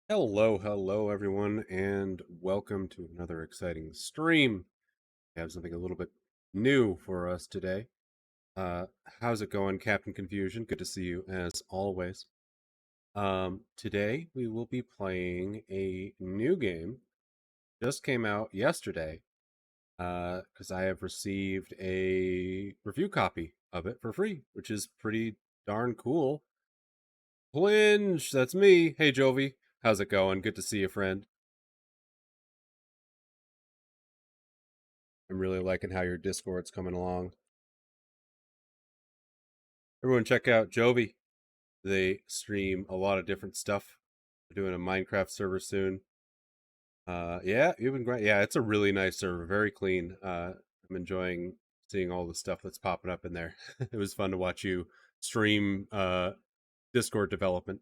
Hello everyone, and welcome to another exciting stream. I have something a little bit new for us today. How's it going, Captain Confusion? Good to see you as always. Today we will be playing a new game. Just came out yesterday, because I have received a review copy of it for free, which is pretty darn cool. Plinge, that's me. Hey Jovi, how's it going? Good to see you, friend. I'm really liking how your Discord's coming along. Everyone, check out Jovi. They stream a lot of different stuff. They're doing a Minecraft server soon. Yeah, you've been great. Yeah, it's a really nice server, very clean. I'm enjoying seeing all the stuff that's popping up in there. It was fun to watch you stream Discord development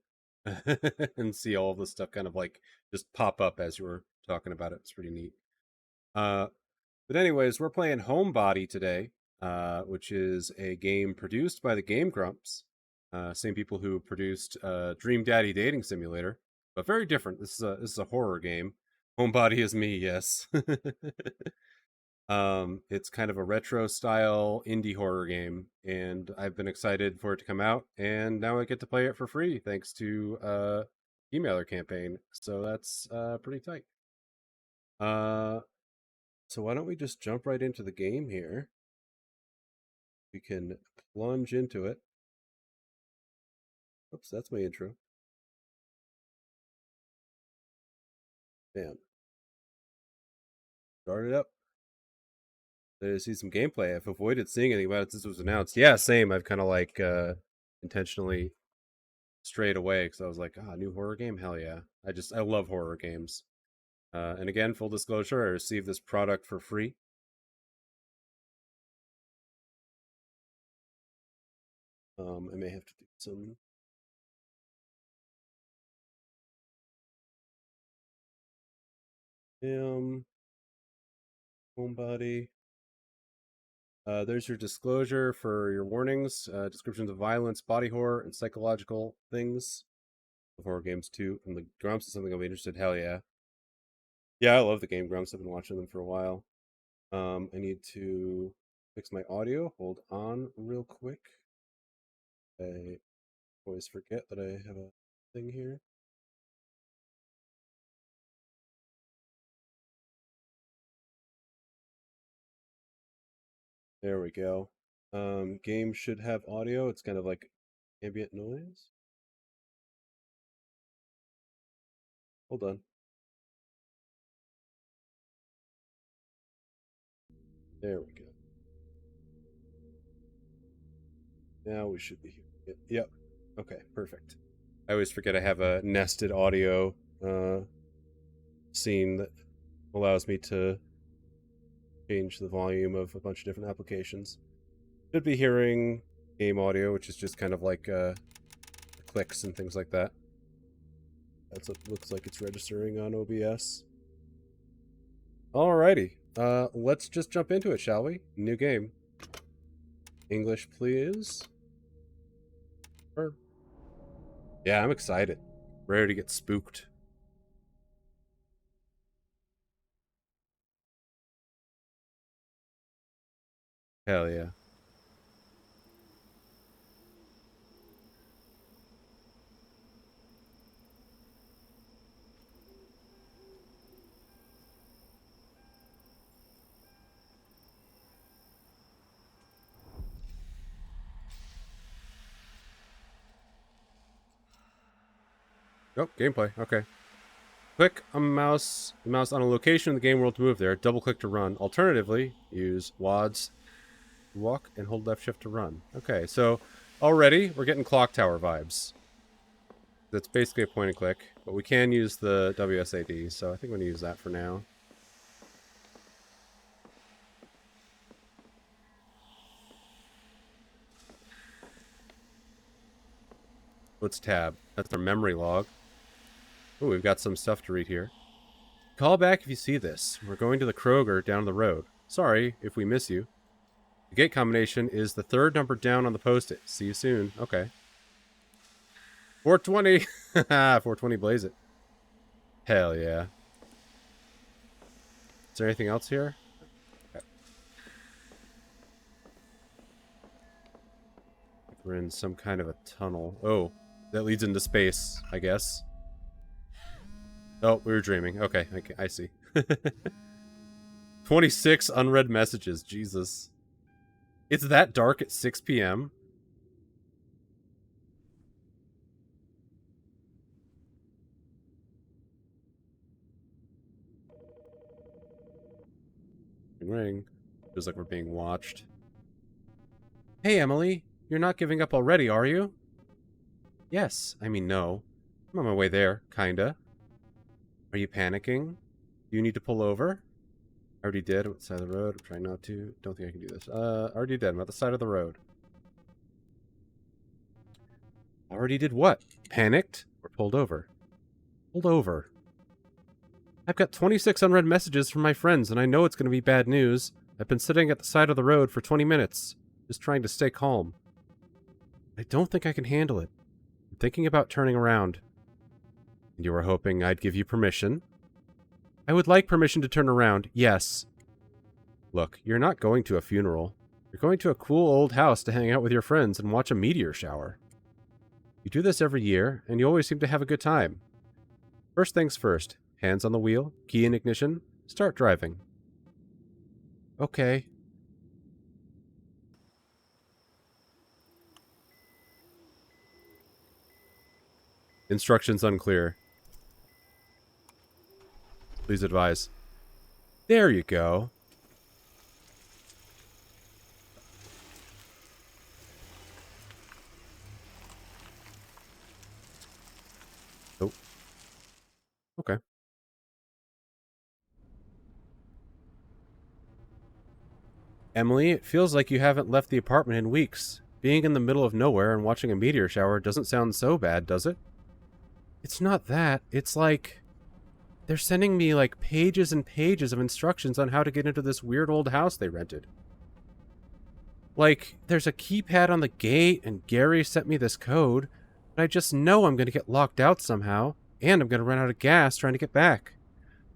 and see all the stuff kind of like just pop up as you were talking about it. It's pretty neat. Uh, But anyways, we're playing Homebody today, which is a game produced by the Game Grumps, same people who produced Dream Daddy Dating Simulator, but very different. This is a horror game. Homebody is me, yes. It's kind of a retro style indie horror game, and I've been excited for it to come out, and now I get to play it for free thanks to emailer campaign. So that's pretty tight. Uh, So why don't we just jump right into the game here? We can plunge into it. Oops, that's my intro. Bam. Start it up. To see some gameplay. I've avoided seeing anything about it since it was announced. Yeah, same. I've kind of like intentionally strayed away because I was like, new horror game? Hell yeah. I love horror games. And again, full disclosure, I received this product for free. I may have to do some homebody. There's your disclosure for your warnings, descriptions of violence, body horror, and psychological things of horror games too. And the Grumps is something I'll be interested. Hell yeah, yeah, I love the game Grumps. I've been watching them for a while. I need to fix my audio. Hold on, real quick. I always forget that I have a thing here. There we go. Game should have audio. It's kind of like ambient noise. Hold on. There we go. Now we should be here. Yep. Okay, perfect. I always forget I have a nested audio scene that allows me to change the volume of a bunch of different applications. Should be hearing game audio, which is just kind of like clicks and things like that. That's what looks like it's registering on OBS. Alrighty, let's just jump into it, shall we? New game. English, please. Yeah, I'm excited. Ready to get spooked. Hell yeah. Oh, gameplay. Okay. Click a mouse on a location in the game world to move there. Double click to run. Alternatively, use WADs to walk and hold left shift to run. Okay, so already we're getting clock tower vibes. That's basically a point and click, but we can use the WSAD, so I think I'm going to use that for now. Let's tab. That's our memory log. Oh, we've got some stuff to read here. Call back if you see this. We're going to the Kroger down the road. Sorry if we miss you. The gate combination is the third number down on the post-it. See you soon. Okay. 420. 420 blaze it. Hell yeah. Is there anything else here? Okay. We're in some kind of a tunnel. Oh, that leads into space, I guess. Oh, we were dreaming. Okay, I see. 26 unread messages. Jesus. It's that dark at 6 p.m.? Ring. Feels like we're being watched. Hey, Emily. You're not giving up already, are you? Yes. I mean, no. I'm on my way there, kinda. Are you panicking? Do you need to pull over? I already did. I'm at the side of the road. I'm trying not to. Don't think I can do this. Already did. I'm at the side of the road. Already did what? Panicked? Or pulled over? Pulled over. I've got 26 unread messages from my friends, and I know it's going to be bad news. I've been sitting at the side of the road for 20 minutes, just trying to stay calm. I don't think I can handle it. I'm thinking about turning around. And you were hoping I'd give you permission? I would like permission to turn around, yes. Look, you're not going to a funeral. You're going to a cool old house to hang out with your friends and watch a meteor shower. You do this every year, and you always seem to have a good time. First things first. Hands on the wheel, key in ignition, start driving. Okay. Instructions unclear. Please advise. There you go. Oh. Okay. Emily, it feels like you haven't left the apartment in weeks. Being in the middle of nowhere and watching a meteor shower doesn't sound so bad, does it? It's not that. It's like... they're sending me, like, pages and pages of instructions on how to get into this weird old house they rented. Like, there's a keypad on the gate, and Gary sent me this code, but I just know I'm going to get locked out somehow, and I'm going to run out of gas trying to get back.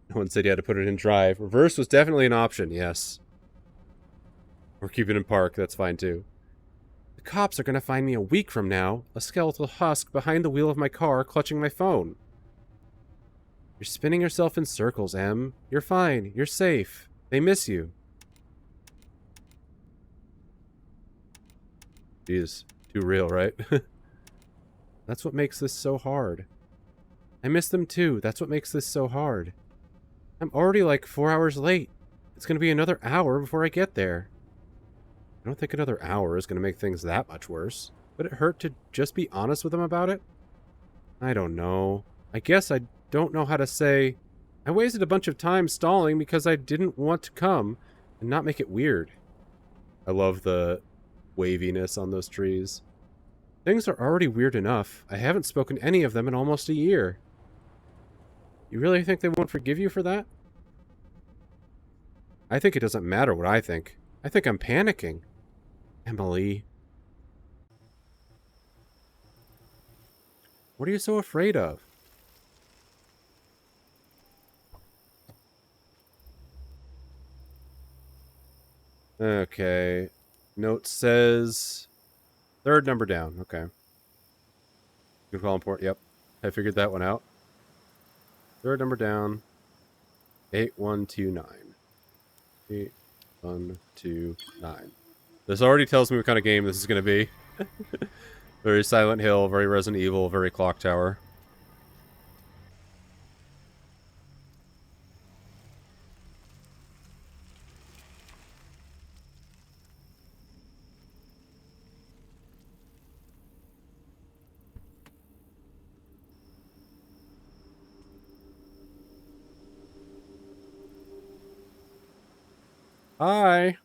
No one said you had to put it in drive. Reverse was definitely an option, yes. Or keep it in park, that's fine too. The cops are going to find me a week from now, a skeletal husk behind the wheel of my car clutching my phone. You're spinning yourself in circles, Em. You're fine. You're safe. They miss you. Jeez. Too real, right? That's what makes this so hard. I miss them too. That's what makes this so hard. I'm already like 4 hours late. It's going to be another hour before I get there. I don't think another hour is going to make things that much worse. Would it hurt to just be honest with them about it? I don't know. I guess I don't know how to say... I wasted a bunch of time stalling because I didn't want to come and not make it weird. I love the waviness on those trees. Things are already weird enough. I haven't spoken to any of them in almost a year. You really think they won't forgive you for that? I think it doesn't matter what I think. I think I'm panicking. Emily. What are you so afraid of? Okay. Note says... third number down. Okay. Good call import. Yep. I figured that one out. Third number down. 8129. 8129. This already tells me what kind of game this is going to be. Very Silent Hill, very Resident Evil, very Clock Tower. Hi.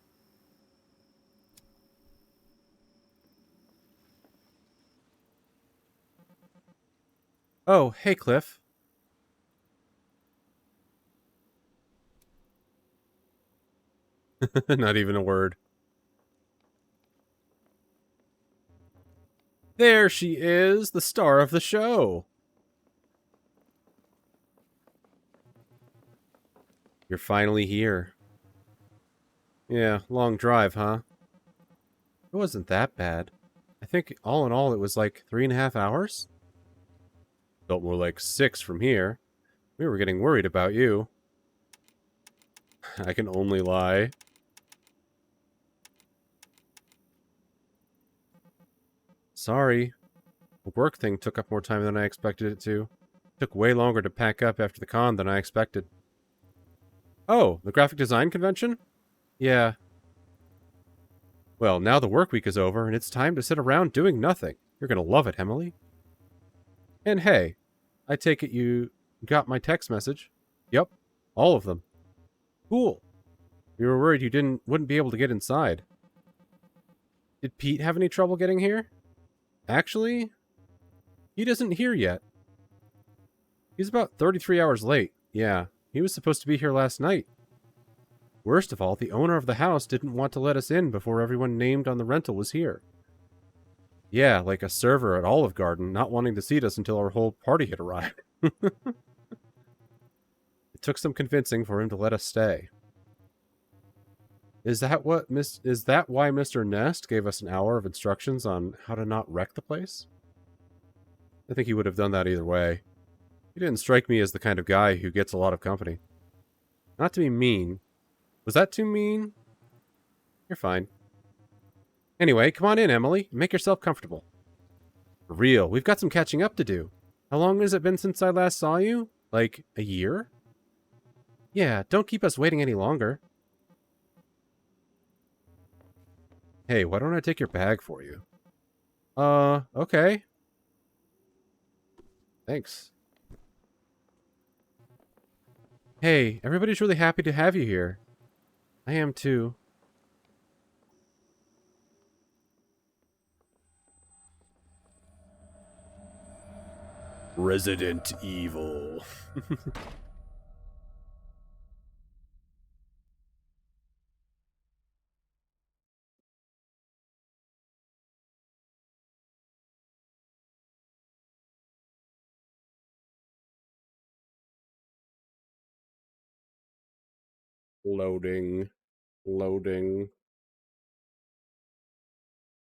Oh, hey, Cliff. Not even a word. There she is, the star of the show. You're finally here. Yeah, long drive, huh? It wasn't that bad. I think all in all it was like 3.5 hours? Felt more like 6 from here. We were getting worried about you. I can only lie. Sorry. The work thing took up more time than I expected it to. It took way longer to pack up after the con than I expected. Oh, the graphic design convention? Yeah. Well, now the work week is over, and it's time to sit around doing nothing. You're gonna love it, Emily. And hey, I take it you got my text message. Yep, all of them. Cool. We were worried you wouldn't be able to get inside. Did Pete have any trouble getting here? Actually, Pete isn't here yet. He's about 33 hours late. Yeah, he was supposed to be here last night. Worst of all, the owner of the house didn't want to let us in before everyone named on the rental was here. Yeah, like a server at Olive Garden not wanting to seat us until our whole party had arrived. It took some convincing for him to let us stay. Is that why Mr. Nest gave us an hour of instructions on how to not wreck the place? I think he would have done that either way. He didn't strike me as the kind of guy who gets a lot of company. Not to be mean. Was that too mean? You're fine. Anyway, come on in, Emily. Make yourself comfortable. For real, we've got some catching up to do. How long has it been since I last saw you? Like, a year? Yeah, don't keep us waiting any longer. Hey, why don't I take your bag for you? Okay. Thanks. Hey, everybody's really happy to have you here. I am too. Resident Evil. Loading. Loading.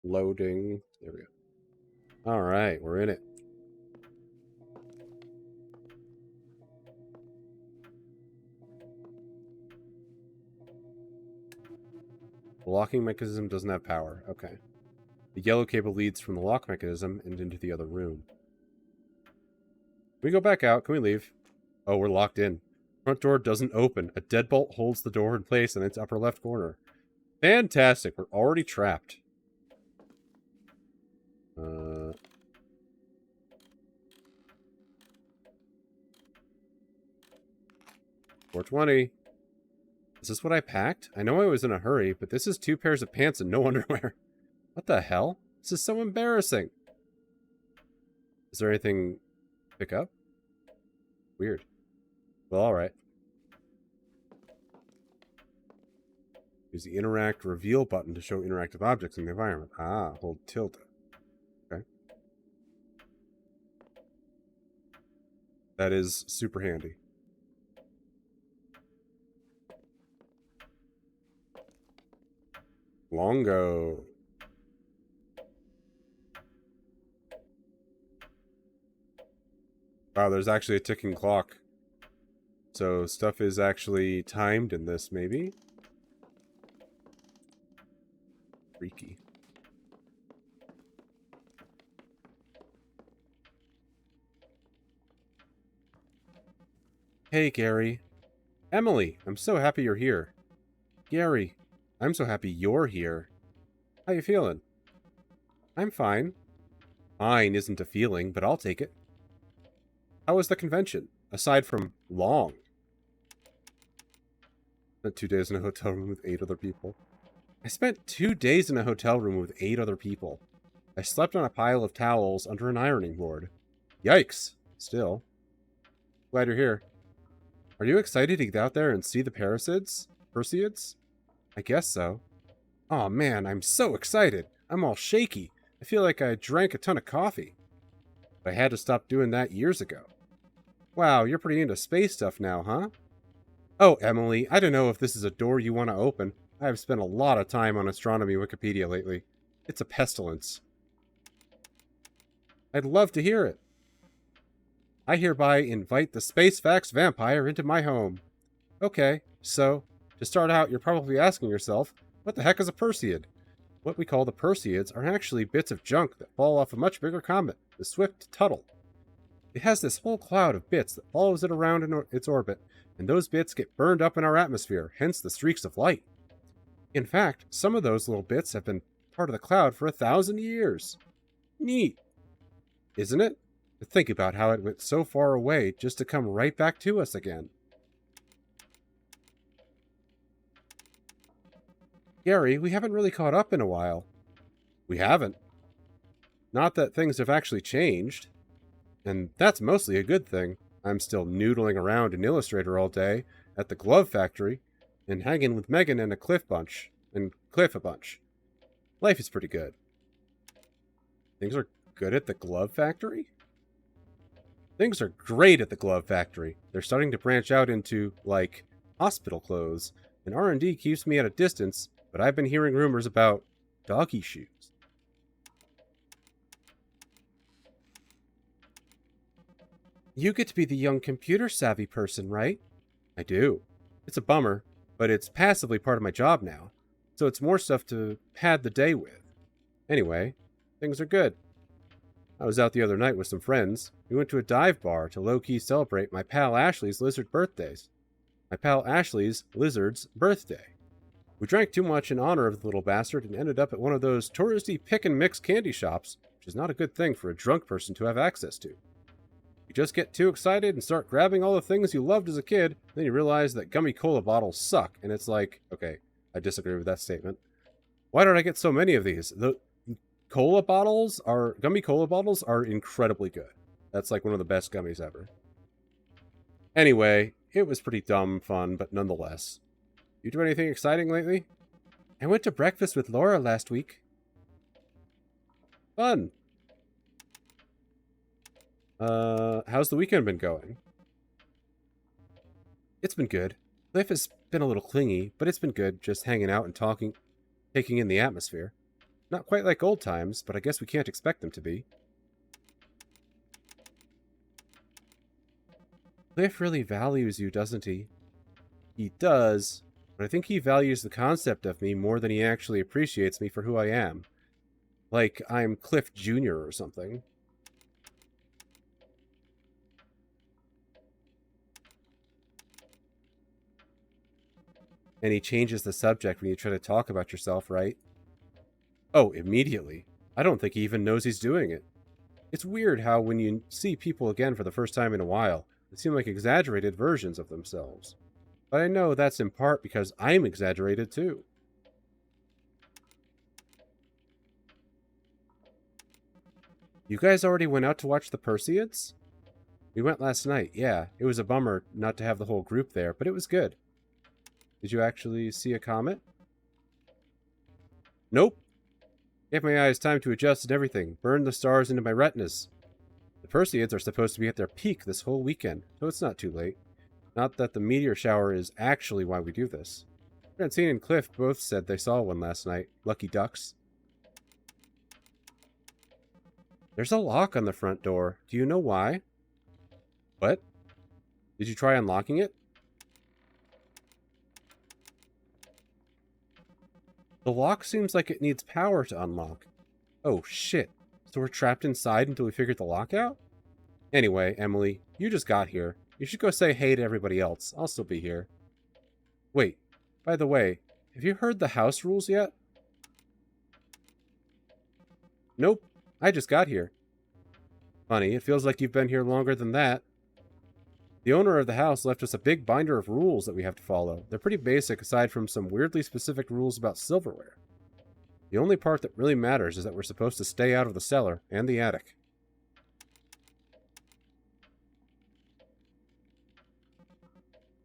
Loading. There we go. Alright, we're in it. The locking mechanism doesn't have power. Okay. The yellow cable leads from the lock mechanism and into the other room. Can we go back out? Can we leave? Oh, we're locked in. Front door doesn't open. A deadbolt holds the door in place in its upper left corner. Fantastic. We're already trapped. 420. Is this what I packed? I know I was in a hurry, but this is 2 pairs of pants and no underwear. What the hell? This is so embarrassing. Is there anything to pick up? Weird. Well, alright. Use the interact reveal button to show interactive objects in the environment. Ah, hold tilde. Okay. That is super handy. Longo. Wow, there's actually a ticking clock. So stuff is actually timed in this, maybe? Freaky. Hey, Gary. Emily, I'm so happy you're here. Gary, I'm so happy you're here. How you feeling? I'm fine. Fine isn't a feeling, but I'll take it. How was the convention? Aside from long. Spent 2 days in a hotel room with 8 other people. I spent 2 days in a hotel room with 8 other people. I slept on a pile of towels under an ironing board. Yikes. Still. Glad you're here. Are you excited to get out there and see the Perseids? I guess so. Aw, man, I'm so excited. I'm all shaky. I feel like I drank a ton of coffee. But I had to stop doing that years ago. Wow, you're pretty into space stuff now, huh? Oh, Emily, I don't know if this is a door you want to open. I have spent a lot of time on astronomy Wikipedia lately. It's a pestilence. I'd love to hear it. I hereby invite the Space Facts vampire into my home. Okay, so, to start out, you're probably asking yourself, what the heck is a Perseid? What we call the Perseids are actually bits of junk that fall off a much bigger comet, the Swift Tuttle. It has this whole cloud of bits that follows it around in its orbit, and those bits get burned up in our atmosphere, hence the streaks of light. In fact, some of those little bits have been part of the cloud for 1,000 years. Neat, isn't it? To think about how it went so far away just to come right back to us again. Gary, we haven't really caught up in a while. We haven't. Not that things have actually changed. And that's mostly a good thing. I'm still noodling around in Illustrator all day, at the glove factory, and hanging with Megan and Cliff a bunch. Life is pretty good. Things are good at the glove factory? Things are great at the glove factory. They're starting to branch out into, like, hospital clothes, and R&D keeps me at a distance, but I've been hearing rumors about doggy shoes. You get to be the young computer-savvy person, right? I do. It's a bummer, but it's passively part of my job now, so it's more stuff to pad the day with. Anyway, things are good. I was out the other night with some friends. We went to a dive bar to low-key celebrate my pal Ashley's lizard's birthday. We drank too much in honor of the little bastard and ended up at one of those touristy pick-and-mix candy shops, which is not a good thing for a drunk person to have access to. You just get too excited and start grabbing all the things you loved as a kid, then you realize that gummy cola bottles suck, and it's like, okay, I disagree with that statement. Why did I get so many of these? The gummy cola bottles are incredibly good. That's like one of the best gummies ever. Anyway, it was pretty dumb fun, but nonetheless. You do anything exciting lately? I went to breakfast with Laura last week. Fun. How's the weekend been going? It's been good. Life has been a little clingy, but it's been good just hanging out and talking, taking in the atmosphere. Not quite like old times, but I guess we can't expect them to be. Cliff really values you, doesn't he? He does, but I think he values the concept of me more than he actually appreciates me for who I am. Like I'm Cliff Jr. or something. And he changes the subject when you try to talk about yourself, right? Oh, immediately. I don't think he even knows he's doing it. It's weird how when you see people again for the first time in a while, they seem like exaggerated versions of themselves. But I know that's in part because I'm exaggerated too. You guys already went out to watch the Perseids? We went last night, yeah. It was a bummer not to have the whole group there, but it was good. Did you actually see a comet? Nope. Gave my eyes time to adjust and everything. Burned the stars into my retinas. The Perseids are supposed to be at their peak this whole weekend, so it's not too late. Not that the meteor shower is actually why we do this. Francine and Cliff both said they saw one last night. Lucky ducks. There's a lock on the front door. Do you know why? What? Did you try unlocking it? The lock seems like it needs power to unlock. Oh, shit. So we're trapped inside until we figure the lock out? Anyway, Emily, you just got here. You should go say hey to everybody else. I'll still be here. Wait, by the way, have you heard the house rules yet? Nope, I just got here. Funny, it feels like you've been here longer than that. The owner of the house left us a big binder of rules that we have to follow. They're pretty basic aside from some weirdly specific rules about silverware. The only part that really matters is that we're supposed to stay out of the cellar and the attic.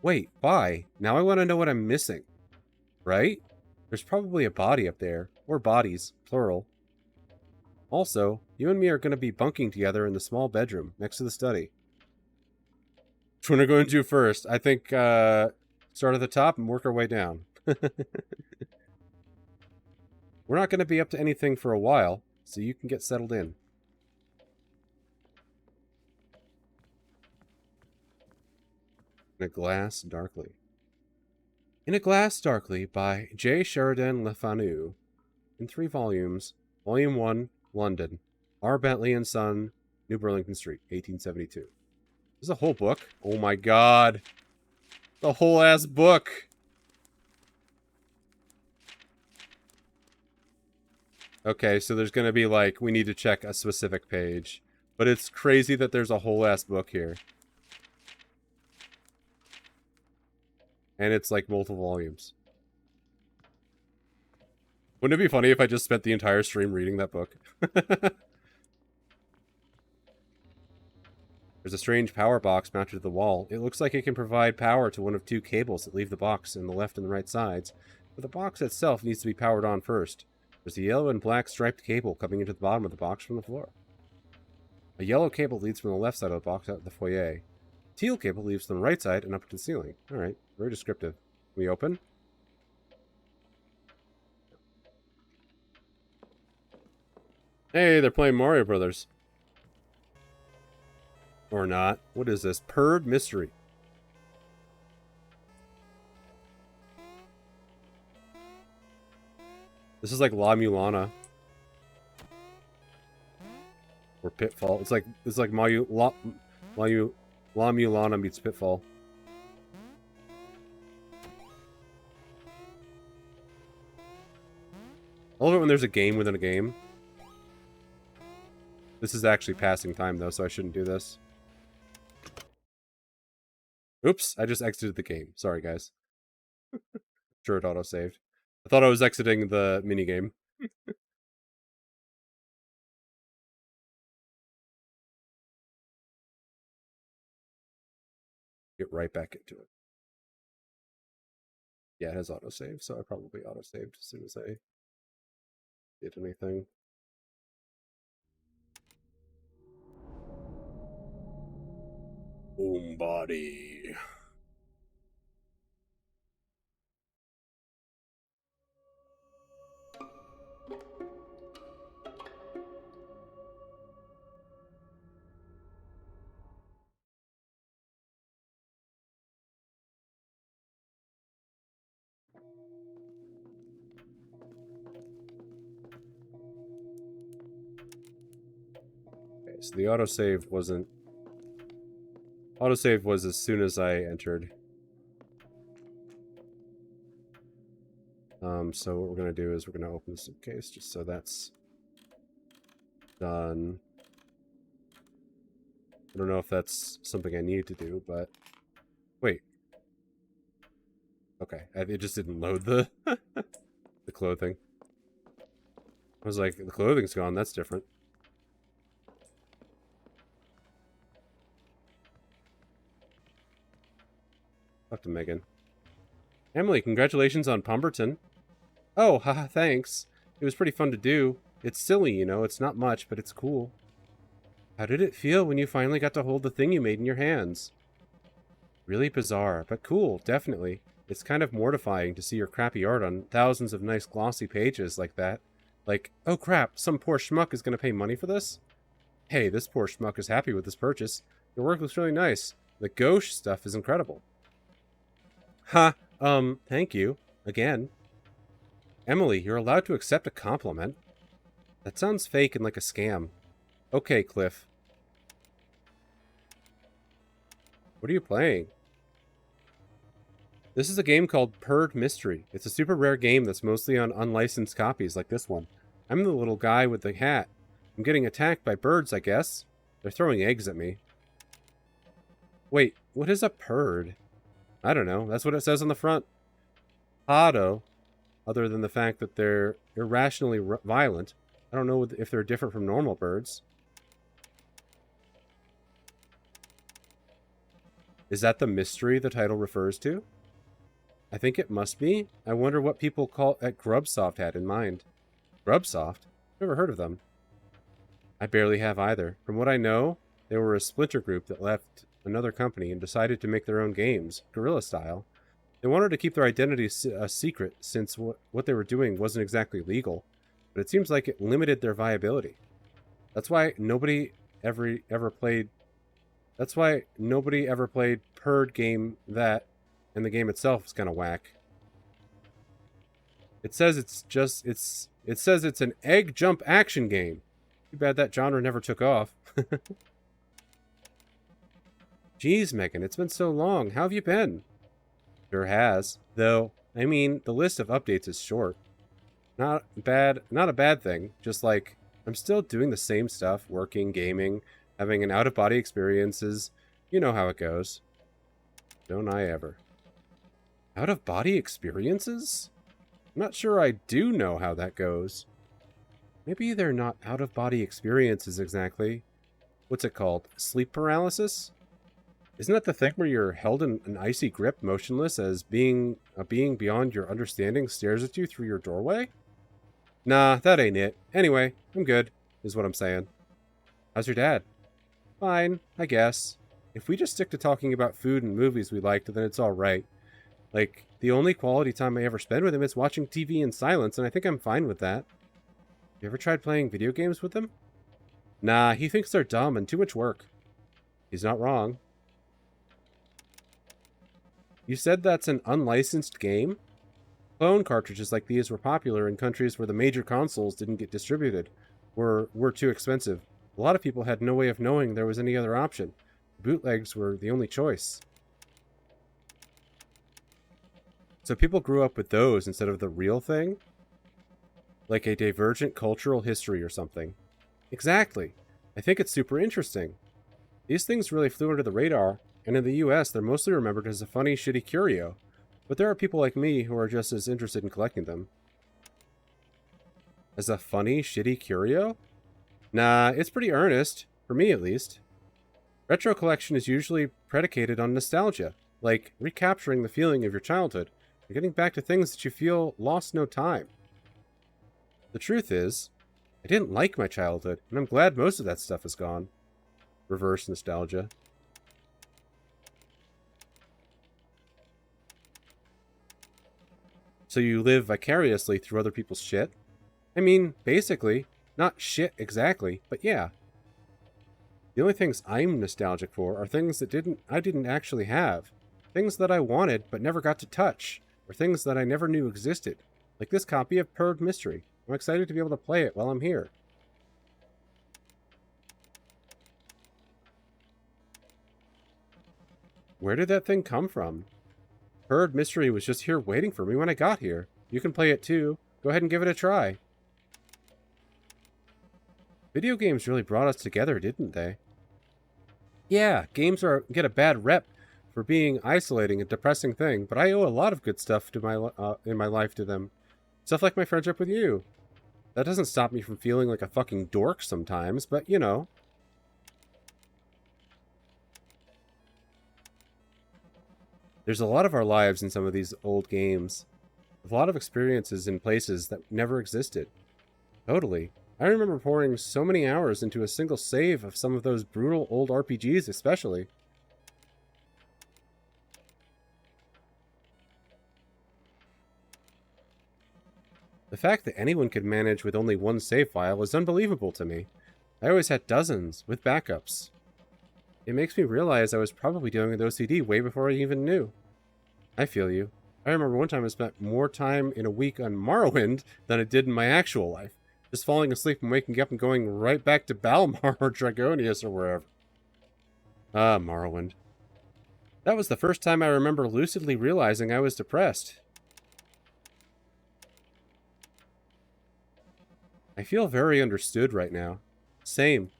Wait, why? Now I want to know what I'm missing. Right? There's probably a body up there. Or bodies, plural. Also, you and me are going to be bunking together in the small bedroom next to the study. Which one are we going to do first? I think, Start at the top and work our way down. We're not going to be up to anything for a while, so you can get settled in. In a Glass Darkly. In a Glass Darkly by J. Sheridan Le Fanu. In 3 volumes. Volume 1, London. R. Bentley and Son, New Burlington Street, 1872. This is a whole book? Oh my god. The whole ass book. Okay, so there's going to be like, we need to check a specific page. But it's crazy that there's a whole ass book here. And it's like multiple volumes. Wouldn't it be funny if I just spent the entire stream reading that book? There's a strange power box mounted to the wall. It looks like it can provide power to one of 2 cables that leave the box in the left and the right sides. But the box itself needs to be powered on first. There's a yellow and black striped cable coming into the bottom of the box from the floor. A yellow cable leads from the left side of the box out to the foyer. Teal cable leads from the right side and up to the ceiling. Alright, very descriptive. Can we open? Hey, they're playing Mario Brothers. Or not. What is this? Purred Mystery. This is like La Mulana. Or Pitfall. It's like La Mulana meets Pitfall. I love it when there's a game within a game. This is actually passing time though, so I shouldn't do this. Oops, I just exited the game. Sorry, guys. Sure, it auto-saved. I thought I was exiting the minigame. Get right back into it. Yeah, it has autosave, so I probably auto-saved as soon as I did anything. Homebody. Okay, so the autosave wasn't... Autosave was as soon as I entered. So what we're going to do is we're going to open the suitcase just so that's done. I don't know if that's something I need to do, but... Wait. Okay, it just didn't load the... the clothing. I was like, the clothing's gone, that's different. Talk to Megan. Emily, congratulations on Pemberton. Oh, haha, thanks. It was pretty fun to do. It's silly, you know, it's not much, but it's cool. How did it feel when you finally got to hold the thing you made in your hands? Really bizarre, but cool, definitely. It's kind of mortifying to see your crappy art on thousands of nice glossy pages like that. Like, oh crap, some poor schmuck is going to pay money for this? Hey, this poor schmuck is happy with this purchase. Your work looks really nice. The gauche stuff is incredible. Ha, thank you. Again. Emily, you're allowed to accept a compliment. That sounds fake and like a scam. Okay, Cliff. What are you playing? This is a game called Purred Mystery. It's a super rare game that's mostly on unlicensed copies like this one. I'm the little guy with the hat. I'm getting attacked by birds, I guess. They're throwing eggs at me. Wait, what is a purd? I don't know. That's what it says on the front. Otto, other than the fact that they're irrationally violent. I don't know if they're different from normal birds. Is that the mystery the title refers to? I think it must be. I wonder what people at Grubsoft had in mind. Grubsoft? Never heard of them. I barely have either. From what I know, they were a splinter group that left another company and decided to make their own games, guerrilla style. They wanted to keep their identity a secret since what they were doing wasn't exactly legal, but it seems like it limited their viability. That's why nobody ever played. That's why nobody ever played Purd game that, and the game itself is kind of whack. It says it says it's an egg jump action game. Too bad that genre never took off. Geez, Megan, it's been so long. How have you been? Sure has. Though, I mean, the list of updates is short. Not a bad thing. Just like, I'm still doing the same stuff, working, gaming, having an out-of-body experiences. You know how it goes. Don't I ever. Out-of-body experiences? I'm not sure I do know how that goes. Maybe they're not out-of-body experiences exactly. What's it called? Sleep paralysis? Isn't that the thing where you're held in an icy grip, motionless, as a being beyond your understanding stares at you through your doorway? Nah, that ain't it. Anyway, I'm good, is what I'm saying. How's your dad? Fine, I guess. If we just stick to talking about food and movies we liked, then it's alright. Like, the only quality time I ever spend with him is watching TV in silence, and I think I'm fine with that. You ever tried playing video games with him? Nah, he thinks they're dumb and too much work. He's not wrong. You said that's an unlicensed game? Clone cartridges like these were popular in countries where the major consoles didn't get distributed, or were too expensive. A lot of people had no way of knowing there was any other option. Bootlegs were the only choice. So people grew up with those instead of the real thing? Like a divergent cultural history or something. Exactly. I think it's super interesting. These things really flew under the radar, and in the US, they're mostly remembered as a funny, shitty curio. But there are people like me who are just as interested in collecting them. As a funny, shitty curio? Nah, it's pretty earnest. For me, at least. Retro collection is usually predicated on nostalgia, like recapturing the feeling of your childhood, and getting back to things that you feel lost no time. The truth is, I didn't like my childhood, and I'm glad most of that stuff is gone. Reverse nostalgia. So you live vicariously through other people's shit? I mean, basically. Not shit exactly, but yeah. The only things I'm nostalgic for are things that I didn't actually have. Things that I wanted but never got to touch, or things that I never knew existed. Like this copy of Purd Mystery. I'm excited to be able to play it while I'm here. Where did that thing come from? Purd Mystery was just here waiting for me when I got here. You can play it too. Go ahead and give it a try. Video games really brought us together, didn't they? Yeah, games get a bad rep for being isolating and depressing thing, but I owe a lot of good stuff to in my life to them. Stuff like my friendship with you. That doesn't stop me from feeling like a fucking dork sometimes, but you know. There's a lot of our lives in some of these old games. With a lot of experiences in places that never existed. Totally. I remember pouring so many hours into a single save of some of those brutal old RPGs especially. The fact that anyone could manage with only one save file is unbelievable to me. I always had dozens, with backups. It makes me realize I was probably dealing with OCD way before I even knew. I feel you. I remember one time I spent more time in a week on Morrowind than I did in my actual life. Just falling asleep and waking up and going right back to Balmar or Dragonius or wherever. Ah, Morrowind. That was the first time I remember lucidly realizing I was depressed. I feel very understood right now. Same.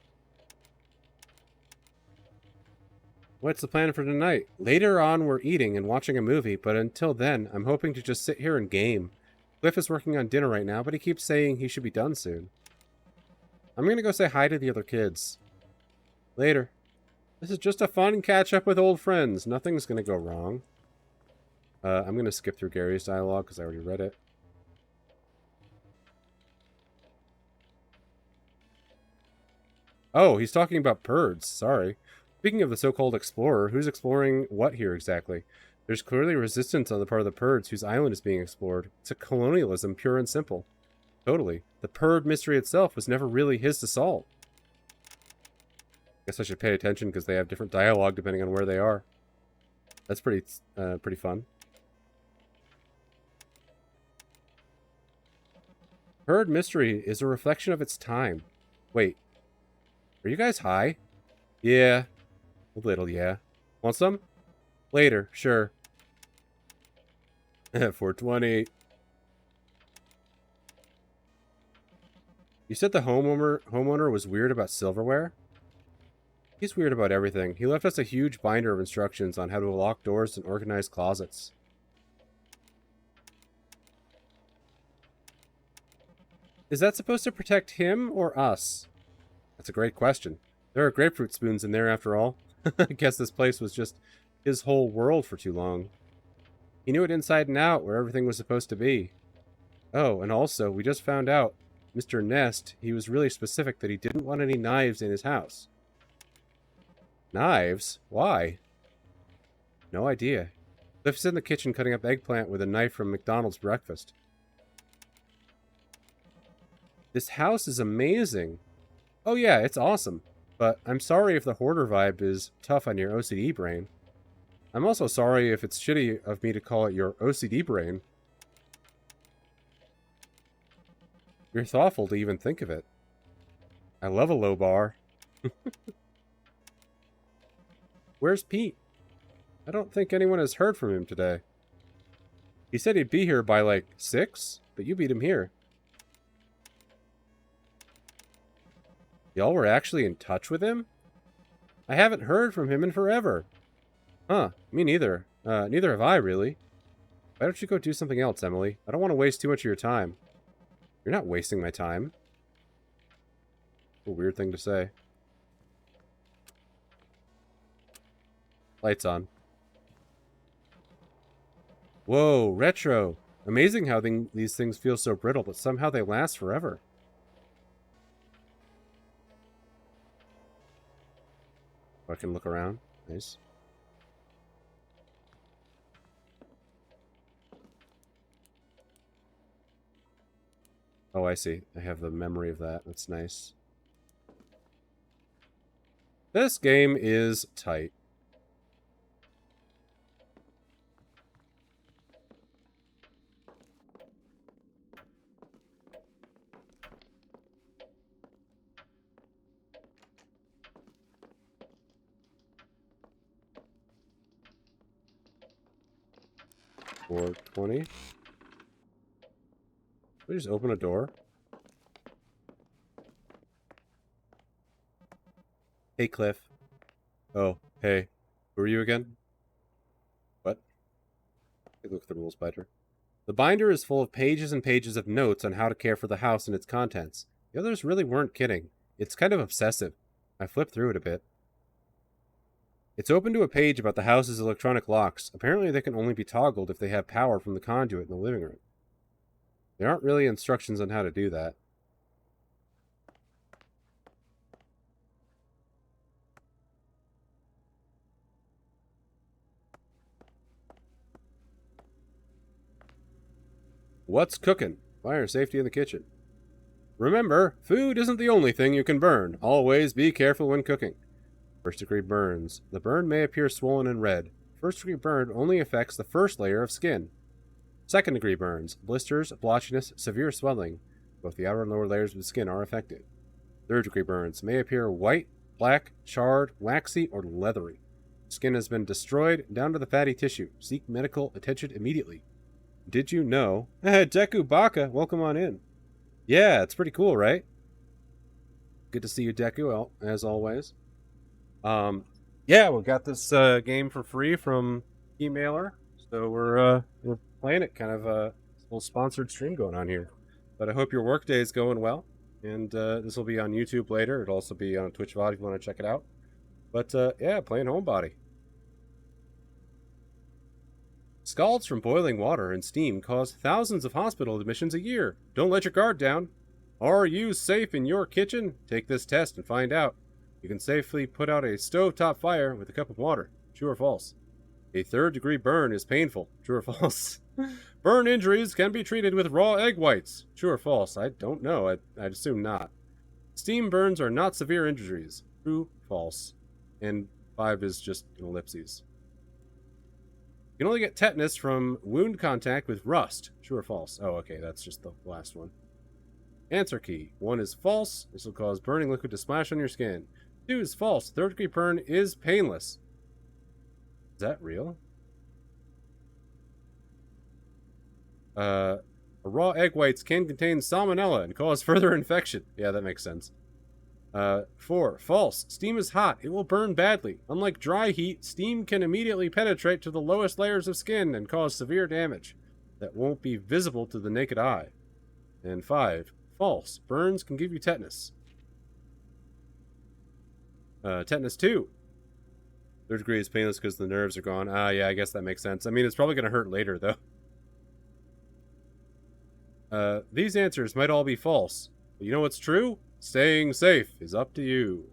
What's the plan for tonight? Later on, we're eating and watching a movie, but until then, I'm hoping to just sit here and game. Cliff is working on dinner right now, but he keeps saying he should be done soon. I'm gonna go say hi to the other kids. Later. This is just a fun catch-up with old friends. Nothing's gonna go wrong. I'm gonna skip through Gary's dialogue, because I already read it. Oh, he's talking about Purds. Sorry. Speaking of the so-called explorer, who's exploring what here exactly? There's clearly resistance on the part of the Purds whose island is being explored. It's a colonialism, pure and simple. Totally. The Purd mystery itself was never really his to solve. Guess I should pay attention because they have different dialogue depending on where they are. That's pretty fun. Purd mystery is a reflection of its time. Wait. Are you guys high? Yeah. A little, yeah. Want some? Later, sure. 420. You said the homeowner was weird about silverware? He's weird about everything. He left us a huge binder of instructions on how to lock doors and organize closets. Is that supposed to protect him or us? That's a great question. There are grapefruit spoons in there after all. I guess this place was just his whole world for too long. He knew it inside and out, where everything was supposed to be. Oh, and also, we just found out, Mr. Nest, he was really specific that he didn't want any knives in his house. Knives? Why? No idea. Cliff's in the kitchen cutting up eggplant with a knife from McDonald's breakfast. This house is amazing. Oh yeah, it's awesome. But I'm sorry if the hoarder vibe is tough on your OCD brain. I'm also sorry if it's shitty of me to call it your OCD brain. You're thoughtful to even think of it. I love a low bar. Where's Pete? I don't think anyone has heard from him today. He said he'd be here by like 6, but you beat him here. Y'all were actually in touch with him? I haven't heard from him in forever. Huh, me neither. Neither have I, really. Why don't you go do something else, Emily? I don't want to waste too much of your time. You're not wasting my time. A weird thing to say. Lights on. Whoa, retro. Amazing how these things feel so brittle, but somehow they last forever. I can look around. Nice. Oh, I see. I have the memory of that. That's nice. This game is tight. $4.20. We just open a door. Hey, Cliff. Oh, hey. Who are you again? What? Take a look at the rules binder. The binder is full of pages and pages of notes on how to care for the house and its contents. The others really weren't kidding. It's kind of obsessive. I flipped through it a bit. It's open to a page about the house's electronic locks. Apparently they can only be toggled if they have power from the conduit in the living room. There aren't really instructions on how to do that. What's cooking? Fire safety in the kitchen. Remember, food isn't the only thing you can burn. Always be careful when cooking. First degree burns. The burn may appear swollen and red. First degree burn only affects the first layer of skin. Second degree burns. Blisters, blotchiness, severe swelling. Both the outer and lower layers of the skin are affected. Third degree burns may appear white, black, charred, waxy, or leathery. Skin has been destroyed down to the fatty tissue. Seek medical attention immediately. Did you know? Deku Baka, welcome on in. Yeah, it's pretty cool, right? Good to see you, Deku, as always. Yeah, we got this game for free from Emailer, so we're playing it. Kind of a little sponsored stream going on here. But I hope your workday is going well, and this will be on YouTube later. It'll also be on Twitch VOD if you want to check it out. But yeah, playing Homebody. Scalds from boiling water and steam cause thousands of hospital admissions a year. Don't let your guard down. Are you safe in your kitchen? Take this test and find out. You can safely put out a stovetop fire with a cup of water. True or false? A third-degree burn is painful. True or false? Burn injuries can be treated with raw egg whites. True or false? I don't know. I'd assume not. Steam burns are not severe injuries. True, false. And 5 is just an ellipses. You can only get tetanus from wound contact with rust. True or false? Oh, okay, that's just the last one. Answer key. 1 is false. This will cause burning liquid to splash on your skin. 2 is false. Third-degree burn is painless. Is that real? Raw egg whites can contain salmonella and cause further infection. Yeah, that makes sense. 4. False. Steam is hot. It will burn badly. Unlike dry heat, steam can immediately penetrate to the lowest layers of skin and cause severe damage that won't be visible to the naked eye. And 5. False. Burns can give you tetanus. Tetanus 2. Third degree is painless because the nerves are gone. Yeah, I guess that makes sense. I mean, it's probably going to hurt later, though. These answers might all be false. But you know what's true? Staying safe is up to you.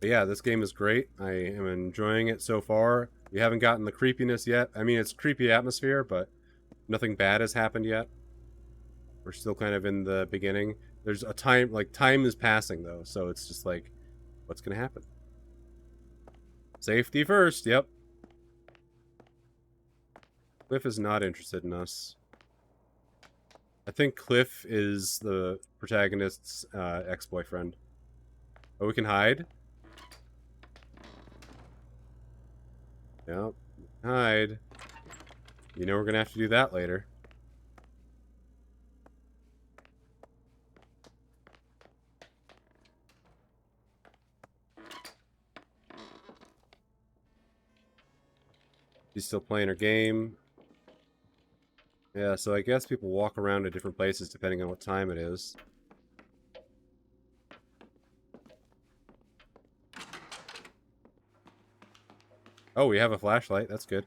But yeah, this game is great. I am enjoying it so far. We haven't gotten the creepiness yet. I mean, it's a creepy atmosphere, but nothing bad has happened yet. We're still kind of in the beginning. There's a time, like, time is passing, though, so it's just like, what's gonna happen? Safety first, yep. Cliff is not interested in us. I think Cliff is the protagonist's ex-boyfriend. Oh, we can hide? Yep, hide. You know we're gonna have to do that later. She's still playing her game. Yeah, so I guess people walk around to different places depending on what time it is. Oh, we have a flashlight. That's good.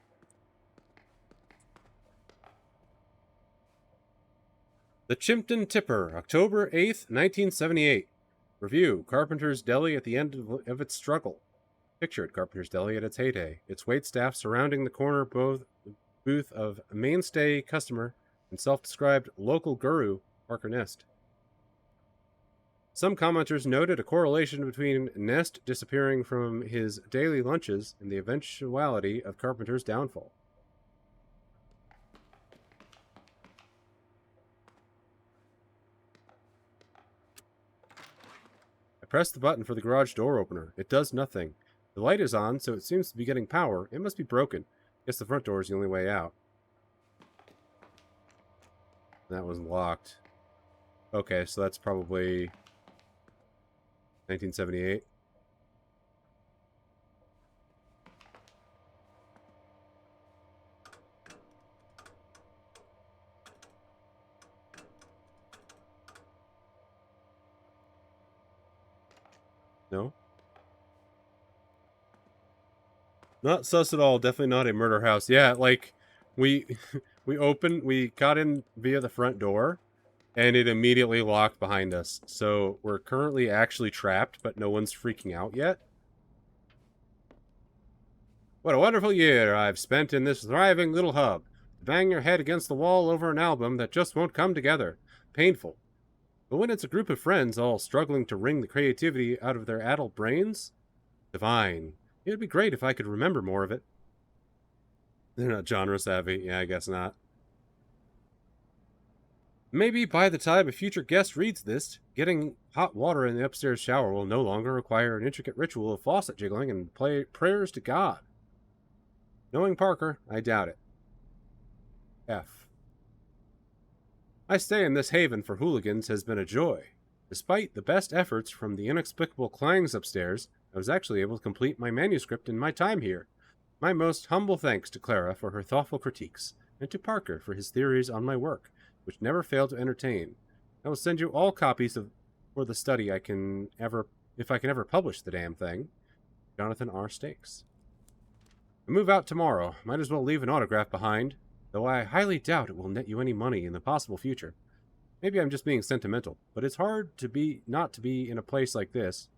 The Chimpton Tipper, October 8th, 1978. Review, Carpenter's Deli at the end of its struggle. Pictured Carpenter's Deli at its heyday. Its waitstaff surrounding the corner booth of mainstay customer and self-described local guru, Parker Nest. Some commenters noted a correlation between Nest disappearing from his daily lunches and the eventuality of Carpenter's downfall. I pressed the button for the garage door opener. It does nothing. The light is on, so it seems to be getting power. It must be broken. Guess the front door is the only way out. That was locked. Okay, so that's probably 1978. No? Not sus at all. Definitely not a murder house. Yeah, like, we we got in via the front door, and it immediately locked behind us. So we're currently actually trapped, but no one's freaking out yet. What a wonderful year I've spent in this thriving little hub. To bang your head against the wall over an album that just won't come together. Painful. But when it's a group of friends all struggling to wring the creativity out of their adult brains, divine. It would be great if I could remember more of it. They're not genre savvy. Yeah, I guess not. Maybe by the time a future guest reads this, getting hot water in the upstairs shower will no longer require an intricate ritual of faucet jiggling and prayers to God. Knowing Parker, I doubt it. F. My stay in this haven for hooligans has been a joy. Despite the best efforts from the inexplicable clangs upstairs, I was actually able to complete my manuscript in my time here. My most humble thanks to Clara for her thoughtful critiques, and to Parker for his theories on my work, which never fail to entertain. I will send you all copies for the study if I can ever publish the damn thing. Jonathan R. Stakes. I move out tomorrow. Might as well leave an autograph behind, though I highly doubt it will net you any money in the possible future. Maybe I'm just being sentimental, but it's hard to not to be in a place like this.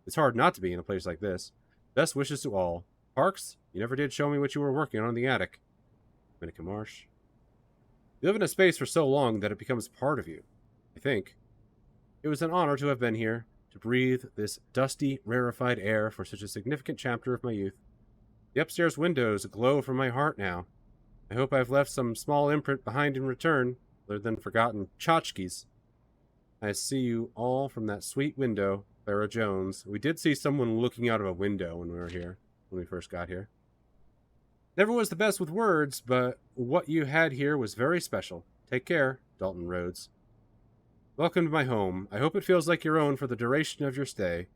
It's hard not to be in a place like this. Best wishes to all. Parks, you never did show me what you were working on in the attic. Dominica Marsh. You live in a space for so long that it becomes part of you, I think. It was an honor to have been here, to breathe this dusty, rarefied air for such a significant chapter of my youth. The upstairs windows glow from my heart now. I hope I've left some small imprint behind in return, other than forgotten tchotchkes. I see you all from that sweet window, Clara Jones. We did see someone looking out of a window when we first got here. Never was the best with words, but what you had here was very special. Take care, Dalton Rhodes. Welcome to my home. I hope it feels like your own for the duration of your stay.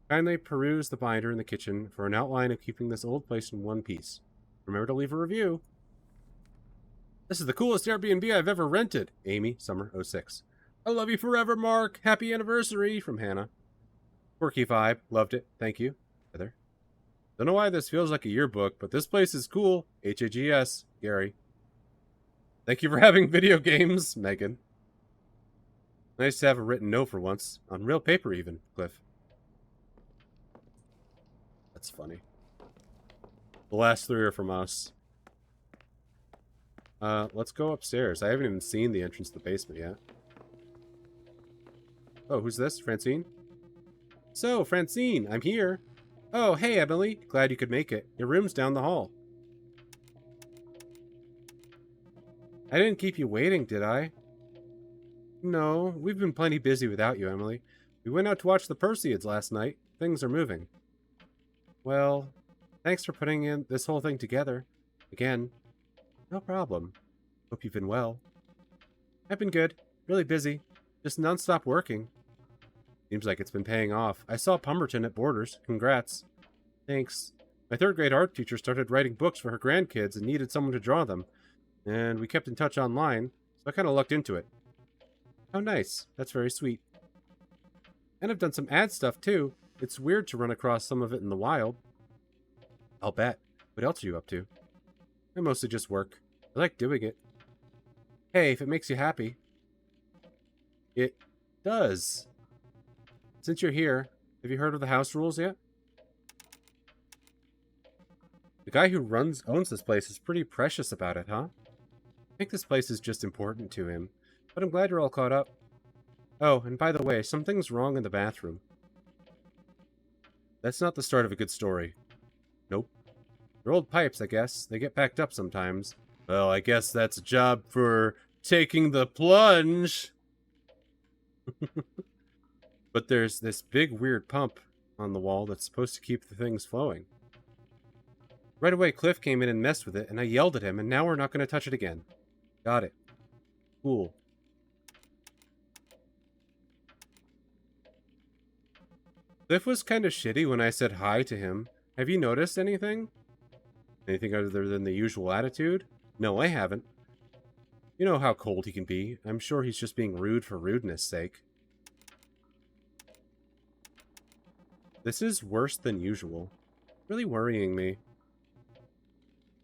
Kindly peruse the binder in the kitchen for an outline of keeping this old place in one piece. Remember to leave a review. This is the coolest Airbnb I've ever rented. Amy, Summer 06. I love you forever, Mark. Happy anniversary, from Hannah. Quirky vibe. Loved it. Thank you. Heather. Don't know why this feels like a yearbook, but this place is cool. HAGS. Gary. Thank you for having video games, Megan. Nice to have a written note for once. On real paper even, Cliff. That's funny. The last three are from us. Let's go upstairs. I haven't even seen the entrance to the basement yet. Oh, who's this? Francine? So, Francine, I'm here. Oh, hey, Emily. Glad you could make it. Your room's down the hall. I didn't keep you waiting, did I? No, we've been plenty busy without you, Emily. We went out to watch the Perseids last night. Things are moving. Well, thanks for putting in this whole thing together. Again. No problem. Hope you've been well. I've been good. Really busy. Just non-stop working. Seems like it's been paying off. I saw Pumberton at Borders. Congrats. Thanks. My third-grade art teacher started writing books for her grandkids and needed someone to draw them. And we kept in touch online, so I kind of lucked into it. How nice. That's very sweet. And I've done some ad stuff, too. It's weird to run across some of it in the wild. I'll bet. What else are you up to? I mostly just work. I like doing it. Hey, if it makes you happy. It does. Since you're here, have you heard of the house rules yet? The guy who owns this place is pretty precious about it, huh? I think this place is just important to him, but I'm glad you're all caught up. Oh, and by the way, something's wrong in the bathroom. That's not the start of a good story. Nope. They're old pipes, I guess. They get backed up sometimes. Well, I guess that's a job for taking the plunge. But there's this big weird pump on the wall that's supposed to keep the things flowing. Right away, Cliff came in and messed with it, and I yelled at him, and now we're not going to touch it again. Got it. Cool. Cliff was kind of shitty when I said hi to him. Have you noticed anything? Anything other than the usual attitude? No, I haven't. You know how cold he can be. I'm sure he's just being rude for rudeness' sake. This is worse than usual. Really worrying me.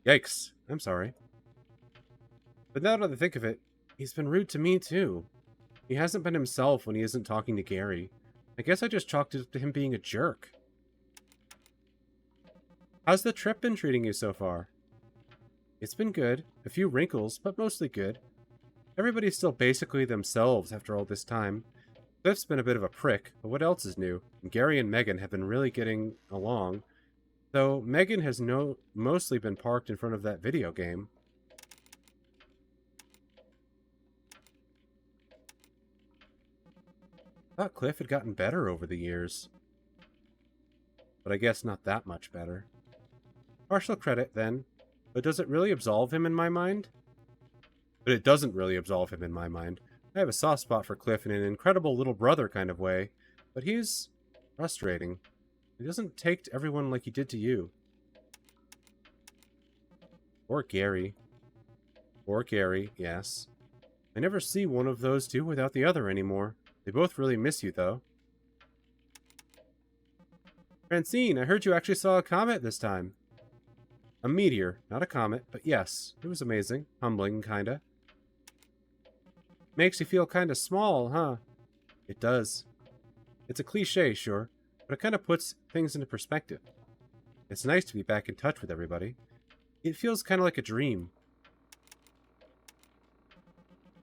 Yikes. I'm sorry. But now that I think of it, he's been rude to me too. He hasn't been himself when he isn't talking to Gary. I guess I just chalked it to him being a jerk. How's the trip been treating you so far? It's been good. A few wrinkles, but mostly good. Everybody's still basically themselves after all this time. Cliff's been a bit of a prick, but what else is new? And Gary and Megan have been really getting along. Though Megan has mostly been parked in front of that video game. I thought Cliff had gotten better over the years. But I guess not that much better. Partial credit, then. But does it really absolve him in my mind? But it doesn't really absolve him in my mind. I have a soft spot for Cliff in an incredible little brother kind of way. But he's frustrating. He doesn't take to everyone like he did to you. Or Gary. Or Gary, yes. I never see one of those two without the other anymore. They both really miss you, though. Francine, I heard you actually saw a comet this time. A meteor, not a comet, but yes, it was amazing. Humbling, kinda. Makes you feel kinda small, huh? It does. It's a cliche, sure, but but it kind of puts things into perspective. It's nice to be back in touch with everybody. It feels kind of like a dream.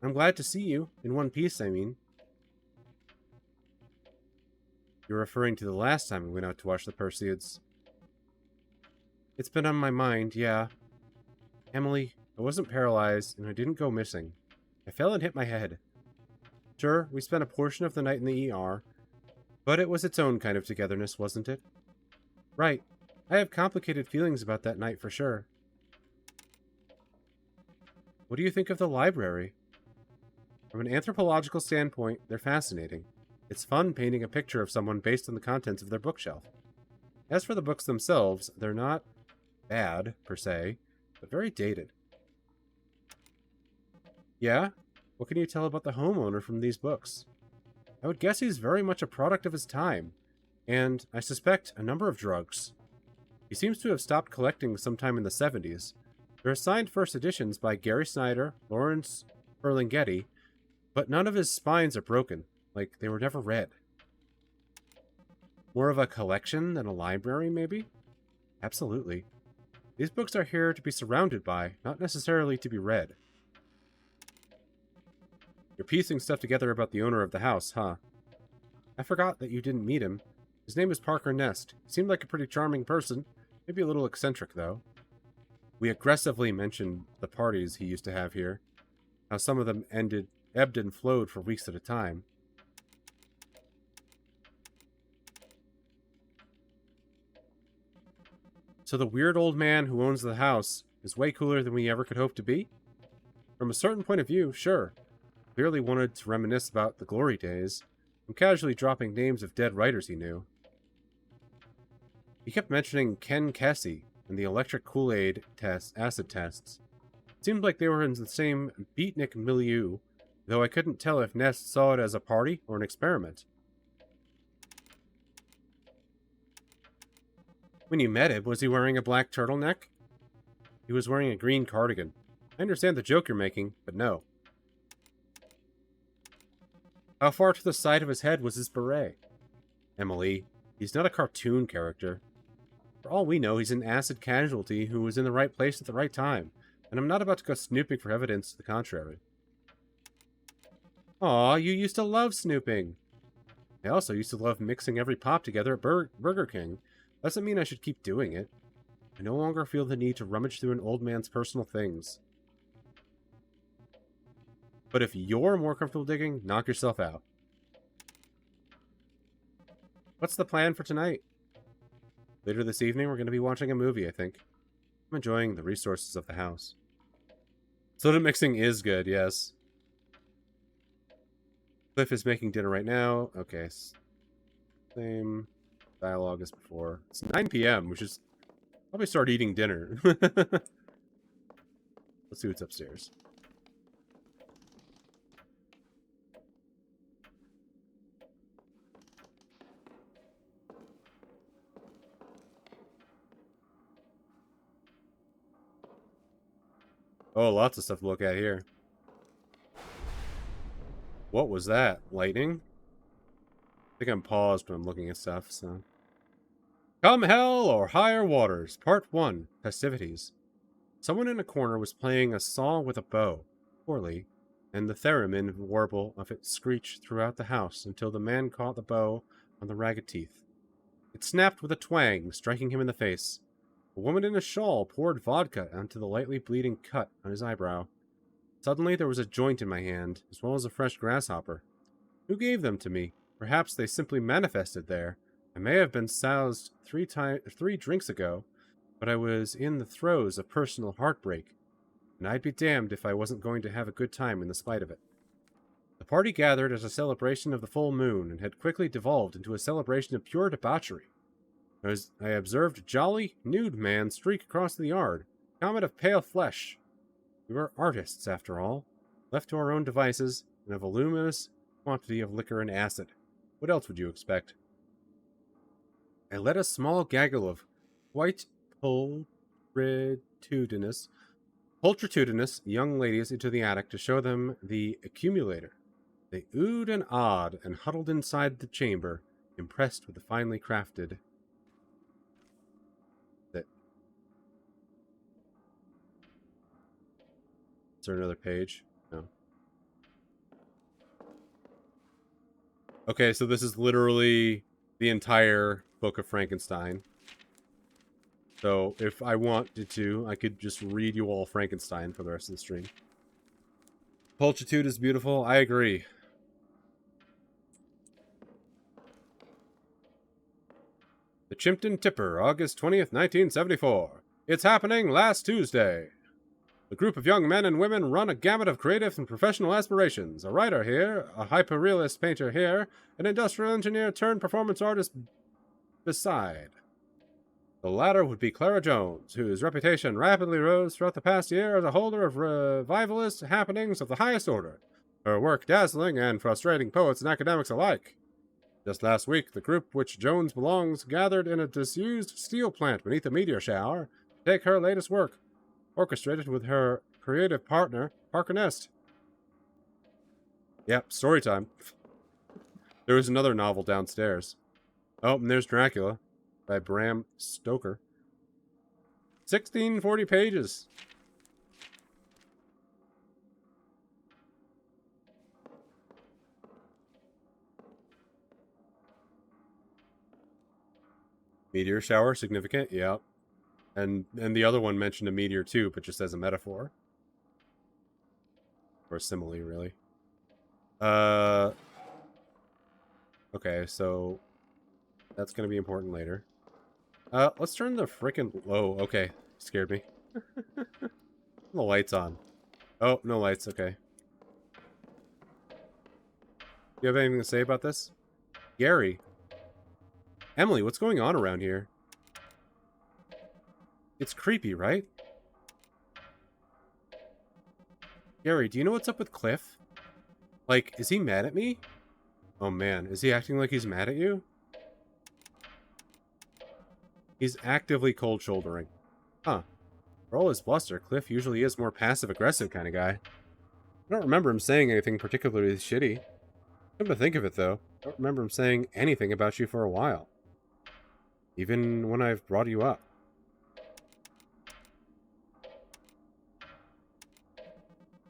I'm glad to see you, in one piece, I mean. You're referring to the last time we went out to watch the Perseids. It's been on my mind, yeah. Emily, I wasn't paralyzed, and I didn't go missing. I fell and hit my head. Sure, we spent a portion of the night in the ER, but it was its own kind of togetherness, wasn't it? Right. I have complicated feelings about that night for sure. What do you think of the library? From an anthropological standpoint, they're fascinating. It's fun painting a picture of someone based on the contents of their bookshelf. As for the books themselves, they're not bad, per se, but very dated. Yeah? What can you tell about the homeowner from these books? I would guess he's very much a product of his time, and, I suspect, a number of drugs. He seems to have stopped collecting sometime in the 70s. They're signed first editions by Gary Snyder, Lawrence Ferlinghetti, but none of his spines are broken, like they were never read. More of a collection than a library, maybe? Absolutely. These books are here to be surrounded by, not necessarily to be read. You're piecing stuff together about the owner of the house, huh? I forgot that you didn't meet him. His name is Parker Nest. He seemed like a pretty charming person. Maybe a little eccentric, though. We aggressively mentioned the parties he used to have here. How some of them ebbed and flowed for weeks at a time. So the weird old man who owns the house is way cooler than we ever could hope to be? From a certain point of view, sure. Clearly wanted to reminisce about the glory days, and casually dropping names of dead writers he knew. He kept mentioning Ken Kesey and the electric Kool-Aid acid tests. It seemed like they were in the same beatnik milieu, though I couldn't tell if Nest saw it as a party or an experiment. When you met him, was he wearing a black turtleneck? He was wearing a green cardigan. I understand the joke you're making, but no. How far to the side of his head was his beret? Emily, he's not a cartoon character. For all we know, he's an acid casualty who was in the right place at the right time, and I'm not about to go snooping for evidence to the contrary. Aw, you used to love snooping. I also used to love mixing every pop together at Burger King. Doesn't mean I should keep doing it. I no longer feel the need to rummage through an old man's personal things. But if you're more comfortable digging, knock yourself out. What's the plan for tonight? Later this evening, we're going to be watching a movie, I think. I'm enjoying the resources of the house. Soda mixing is good, yes. Cliff is making dinner right now. Okay. Same dialogue as before. It's 9 p.m. We should probably start eating dinner. Let's see what's upstairs. Oh, lots of stuff to look at here. What was that? Lightning? I think I'm paused when I'm looking at stuff, so... Come hell or higher waters, Part 1, Festivities. Someone in a corner was playing a saw with a bow, poorly, and the theremin warble of it screeched throughout the house until the man caught the bow on the ragged teeth. It snapped with a twang, striking him in the face. A woman in a shawl poured vodka onto the lightly bleeding cut on his eyebrow. Suddenly there was a joint in my hand, as well as a fresh grasshopper. Who gave them to me? Perhaps they simply manifested there. I may have been soused 3 drinks ago, but I was in the throes of personal heartbreak, and I'd be damned if I wasn't going to have a good time in the spite of it. The party gathered as a celebration of the full moon, and had quickly devolved into a celebration of pure debauchery. I observed a jolly, nude man streak across the yard, a comet of pale flesh. We were artists, after all, left to our own devices, and a voluminous quantity of liquor and acid. What else would you expect? I led a small gaggle of quite pulchritudinous young ladies into the attic to show them the accumulator. They oohed and awed and huddled inside the chamber, impressed with the finely crafted. That. Is there another page? No. Okay, so this is literally the entire book of Frankenstein. So if I wanted to, I could just read you all Frankenstein for the rest of the stream. Pulchitude is beautiful. I agree. The Chimpton Tipper, August 20th, 1974. It's happening last Tuesday. A group of young men and women run a gamut of creative and professional aspirations. A writer here, a hyper-realist painter here, an industrial engineer turned performance artist beside. The latter would be Clara Jones, whose reputation rapidly rose throughout the past year as a holder of revivalist happenings of the highest order, her work dazzling and frustrating poets and academics alike. Just last week, the group which Jones belongs gathered in a disused steel plant beneath a meteor shower to take her latest work, orchestrated with her creative partner, Parker Nest. Yep, story time. There was another novel downstairs. Oh, and there's Dracula by Bram Stoker. 1640 pages. Meteor shower, significant? Yep. And the other one mentioned a meteor too, but just as a metaphor. Or a simile, really. Okay, so that's going to be important later. Let's turn the frickin'... Whoa, okay. Scared me. The light's on. Oh, no lights, okay. You have anything to say about this? Gary. Emily, what's going on around here? It's creepy, right? Gary, do you know what's up with Cliff? Like, is he mad at me? Oh man, is he acting like he's mad at you? He's actively cold-shouldering. Huh. For all his bluster, Cliff usually is more passive-aggressive kind of guy. I don't remember him saying anything particularly shitty. Come to think of it, though, I don't remember him saying anything about you for a while. Even when I've brought you up.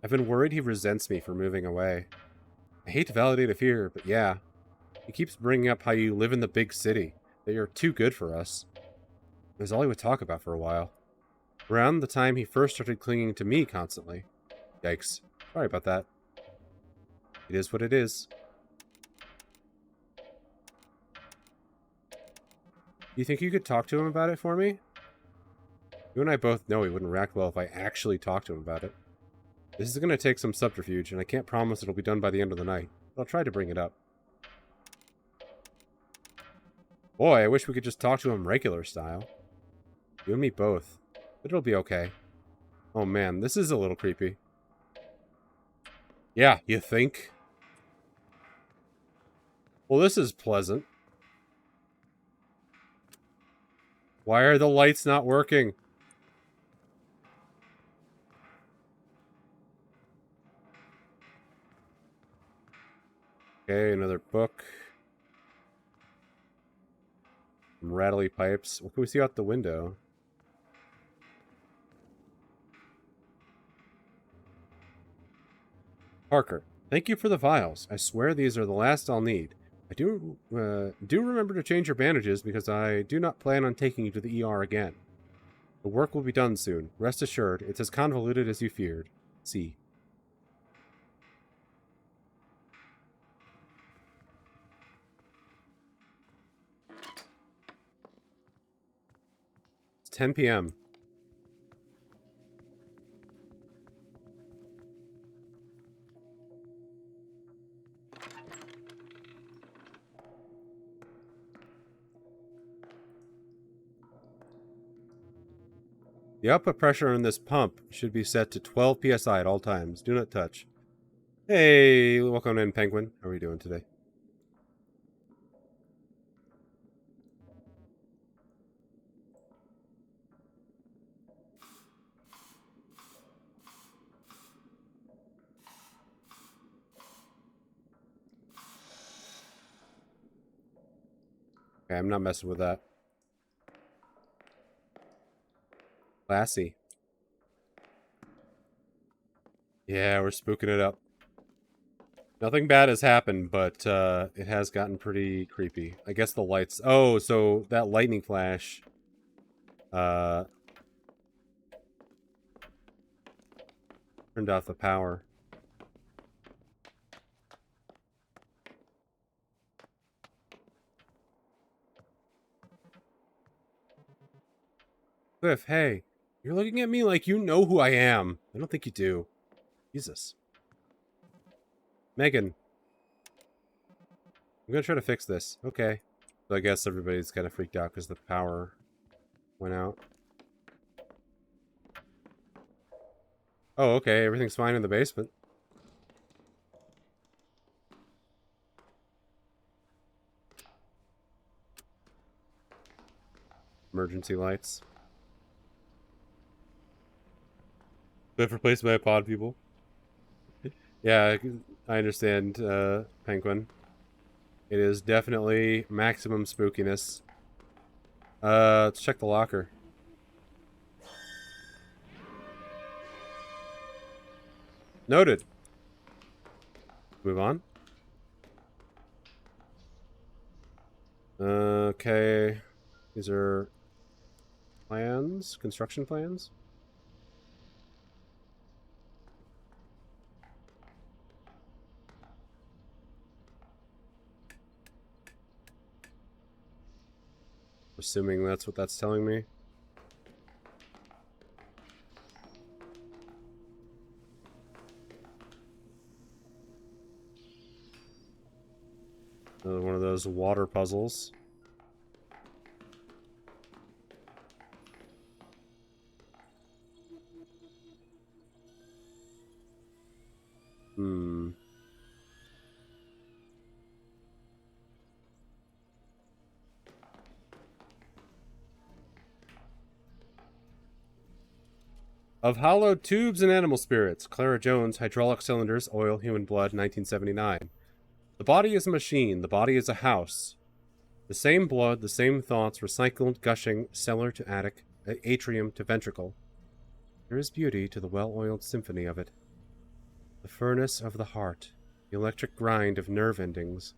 I've been worried he resents me for moving away. I hate to validate a fear, but yeah. He keeps bringing up how you live in the big city, that you're too good for us. It was all he would talk about for a while. Around the time he first started clinging to me constantly. Yikes. Sorry about that. It is what it is. Do you think you could talk to him about it for me? You and I both know he wouldn't react well if I actually talked to him about it. This is going to take some subterfuge, and I can't promise it'll be done by the end of the night. But I'll try to bring it up. Boy, I wish we could just talk to him regular style. You and me both. But it'll be okay. Oh man, this is a little creepy. Yeah, you think? Well, this is pleasant. Why are the lights not working? Okay, another book. Some rattly pipes. What can we see out the window? Parker, thank you for the vials. I swear these are the last I'll need. I do remember to change your bandages because I do not plan on taking you to the ER again. The work will be done soon. Rest assured, it's as convoluted as you feared. See. It's 10 p.m. The output pressure on this pump should be set to 12 psi at all times. Do not touch. Hey, welcome in, Penguin. How are you doing today? Okay, I'm not messing with that. Classy. Yeah, we're spooking it up. Nothing bad has happened, but it has gotten pretty creepy. I guess the lights... Oh, so that lightning flash... turned off the power. Cliff, hey. You're looking at me like you know who I am. I don't think you do. Jesus. Megan. I'm gonna try to fix this. Okay. So I guess everybody's kind of freaked out because the power went out. Oh, okay. Everything's fine in the basement. Emergency lights. Cliff replaced by a pod, people. Yeah, I understand, Penguin. It is definitely maximum spookiness. Let's check the locker. Noted. Move on. Okay. These are plans? Construction plans? Assuming that's what that's telling me. One of those water puzzles. Hmm. Of hollowed tubes and animal spirits. Clara Jones, hydraulic cylinders, oil, human blood, 1979. The body is a machine. The body is a house. The same blood, the same thoughts, recycled, gushing, cellar to attic, atrium to ventricle. There is beauty to the well-oiled symphony of it. The furnace of the heart, the electric grind of nerve endings,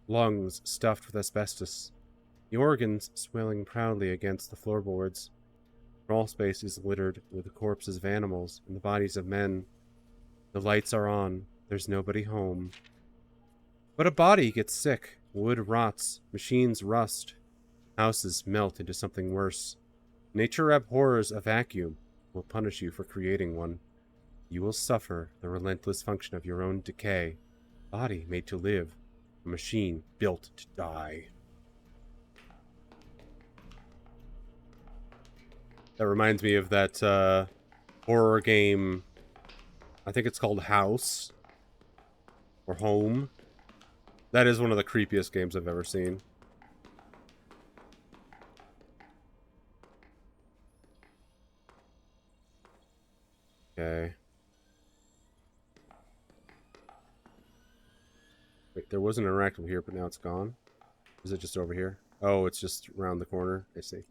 lungs stuffed with asbestos, the organs swelling proudly against the floorboards. Crawl space is littered with the corpses of animals and the bodies of men. The lights are on. There's nobody home. But a body gets sick. Wood rots. Machines rust. Houses melt into something worse. Nature abhors a vacuum. Will punish you for creating one. You will suffer the relentless function of your own decay. Body made to live. A machine built to die. That reminds me of that horror game. I think it's called House. Or Home. That is one of the creepiest games I've ever seen. Okay. Wait, there was an interactable here, but now it's gone. Is it just over here? Oh, it's just around the corner. I see.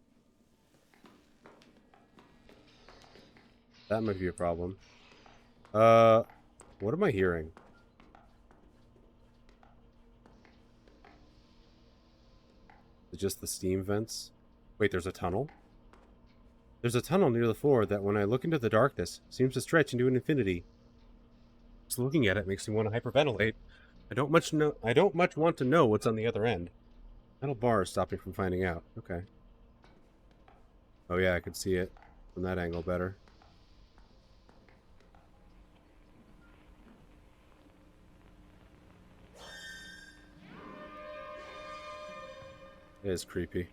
That might be a problem. What am I hearing? Is it just the steam vents? Wait, there's a tunnel? There's a tunnel near the floor that, when I look into the darkness, seems to stretch into an infinity. Just looking at it makes me want to hyperventilate. I don't much want to know what's on the other end. Metal bars stop me from finding out. Okay. Oh yeah, I could see it from that angle better. It is creepy.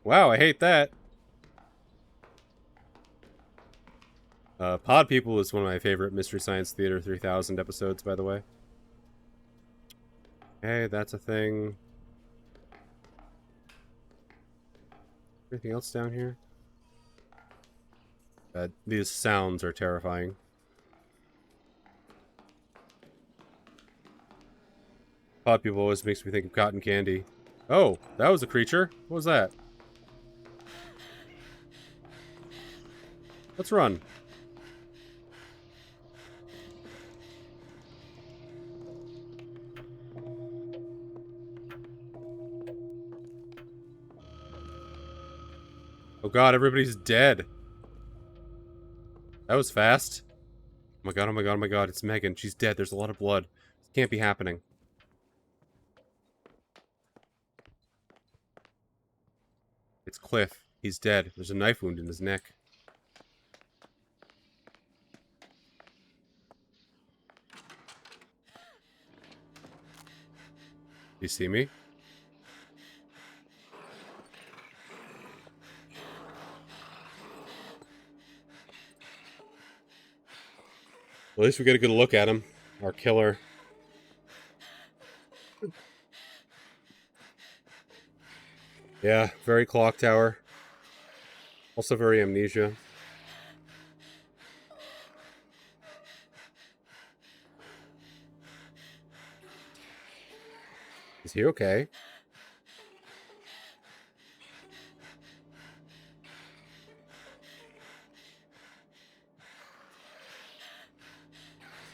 Wow, I hate that. Pod People is one of my favorite Mystery Science Theater 3000 episodes, by the way. Okay, that's a thing. Anything else down here? These sounds are terrifying. Pod people always makes me think of cotton candy. Oh, that was a creature. What was that? Let's run. Oh god, everybody's dead. That was fast. Oh my god, oh my god, oh my god, it's Megan. She's dead. There's a lot of blood. This can't be happening. It's Cliff. He's dead. There's a knife wound in his neck. You see me? Well, at least we get a good look at him. Our killer. Yeah, very clock tower. Also very amnesia. Is he okay?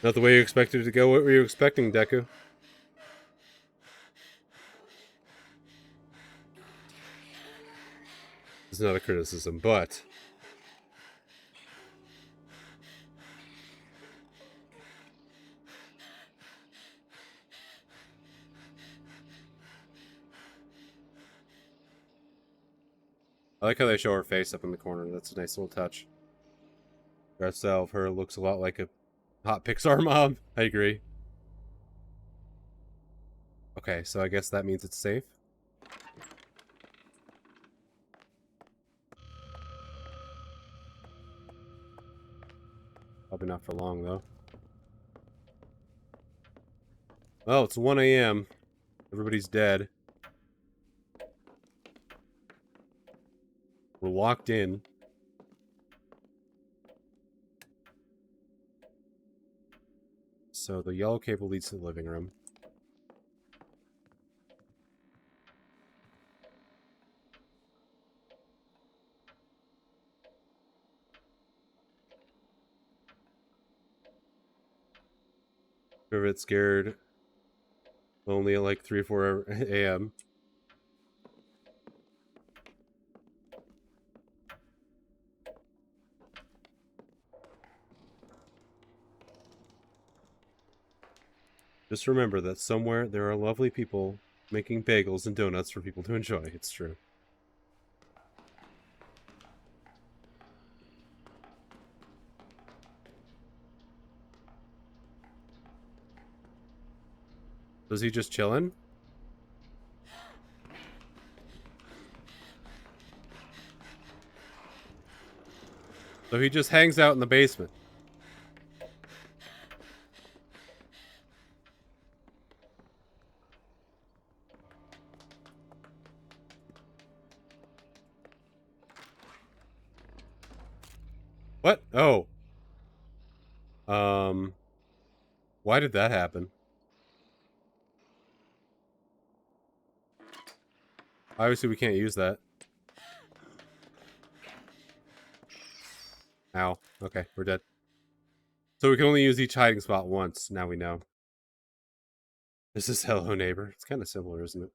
Not the way you expected it to go. What were you expecting, Deku? It's not a criticism, but... I like how they show her face up in the corner. That's a nice little touch. The art style of her looks a lot like a hot Pixar mom. I agree. Okay, so I guess that means it's safe. Probably not for long, though. Oh, it's 1 a.m. Everybody's dead. We're locked in. So the yellow cable leads to the living room. Rivet scared. Lonely at like 3 or 4 a.m. Just remember that somewhere there are lovely people making bagels and donuts for people to enjoy. It's true. Was he just chilling? So he just hangs out in the basement. What? Oh. Why did that happen? Obviously we can't use that. Ow. Okay, we're dead. So we can only use each hiding spot once. Now we know. This is Hello Neighbor. It's kind of similar, isn't it?